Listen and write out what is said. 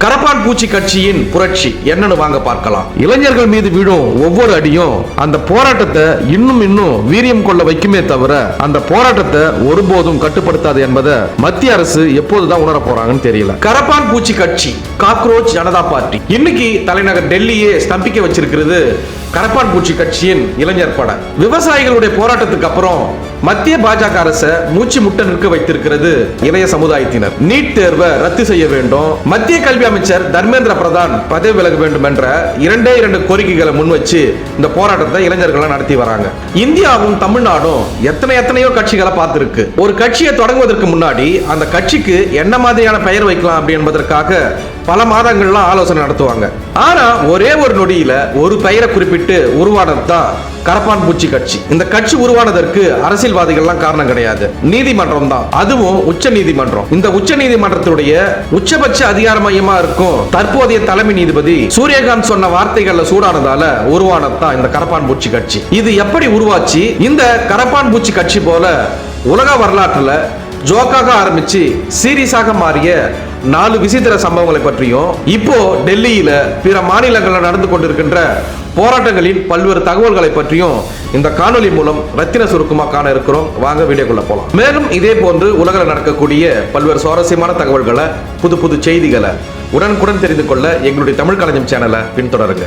கரப்பான் பூச்சி கட்சியின் புரட்சி என்னன்னு வாங்க பார்க்கலாம். இளைஞர்கள் மீது விழும் ஒவ்வொரு அடியும் அந்த போராட்டத்தை இன்னும் வீரியம் கொள்ள வைக்குமே தவிர அந்த போராட்டத்தை ஒருபோதும் கட்டுப்படுத்தாது என்பதை மத்திய அரசு எப்போதுதான் உணர போறாங்கன்னு தெரியல. கரப்பான் பூச்சி கட்சி காக்ரோச் ஜனதா பார்ட்டி இன்னைக்கு தலைநகர் டெல்லியே ஸ்தம்பிக்க வச்சிருக்கிறது கரப்பான் பூச்சி கட்சியின் இளைஞர் பட. விவசாயிகளுடைய போராட்டத்துக்கு அப்புறம் மத்திய பாஜக அரசை மூச்சு முட்ட நிற்க வைத்திருக்கிறது இளைய சமுதாயத்தினர். நீட் தேர்வை ரத்து செய்ய வேண்டும், மத்திய கல்வி அமைச்சர் தர்மேந்திர பிரதான் பதவி விலக வேண்டும் என்ற இரண்டு கோரிக்கைகளை முன் வச்சு இந்த போராட்டத்தை இளைஞர்கள் நடத்தி வராங்க. இந்தியாவும் தமிழ்நாடும் எத்தனையோ கட்சிகளை பார்த்திருக்கு. ஒரு கட்சியை தொடங்குவதற்கு முன்னாடி அந்த கட்சிக்கு என்ன மாதிரியான பெயர் வைக்கலாம் அப்படி என்பதற்காக பல மாதங்கள்லாம் ஆலோசனை நடத்துவாங்க. ஆனா ஒரே ஒரு நொடியில ஒரு பெயரை குறிப்பிட்டு உருவானது தான் கரப்பான் பூச்சி கட்சி. இந்த கட்சி உருவானதற்கு அரசியல்வாதிகள்லாம் காரணம் கிடையாது, நீதிமன்றம் தான், அதுவும் உச்ச நீதிமன்றம். இந்த உச்ச நீதிமன்றத்துடைய உச்சபட்ச அதிகார மையமா இருக்கும் தற்போதைய தலைமை நீதிபதி சூரியகாந்த் சொன்ன வார்த்தைகள்ல சூடானதால உருவானது தான் இந்த கரப்பான் பூச்சி கட்சி. இது எப்படி உருவாச்சு? இந்த கரப்பான் பூச்சி கட்சி போல உலக வரலாற்றுல ஜோக்காக ஆரம்பிச்சு சீரியஸாக மாறிய 4 விசித்திர சம்பவங்களை பற்றியும் இப்போ டெல்லியில பிற மாநிலங்களில் நடந்து கொண்டிருக்கின்ற போராட்டங்களின் பல்வேறு தகவல்களை பற்றியும் இந்த காணொலி மூலம் ரத்தின சுருக்கமா காண இருக்கிறோம். வாங்க வீடியோக்குள்ள போலாம். மேலும் இதே போன்று உலகில் நடக்கக்கூடிய பல்வேறு சுவாரஸ்யமான தகவல்களை, புது செய்திகளை உடனுக்குடன் தெரிந்து கொள்ள எங்களுடைய தமிழ் களஞ்சியம் சேனலை பின்தொடருங்க.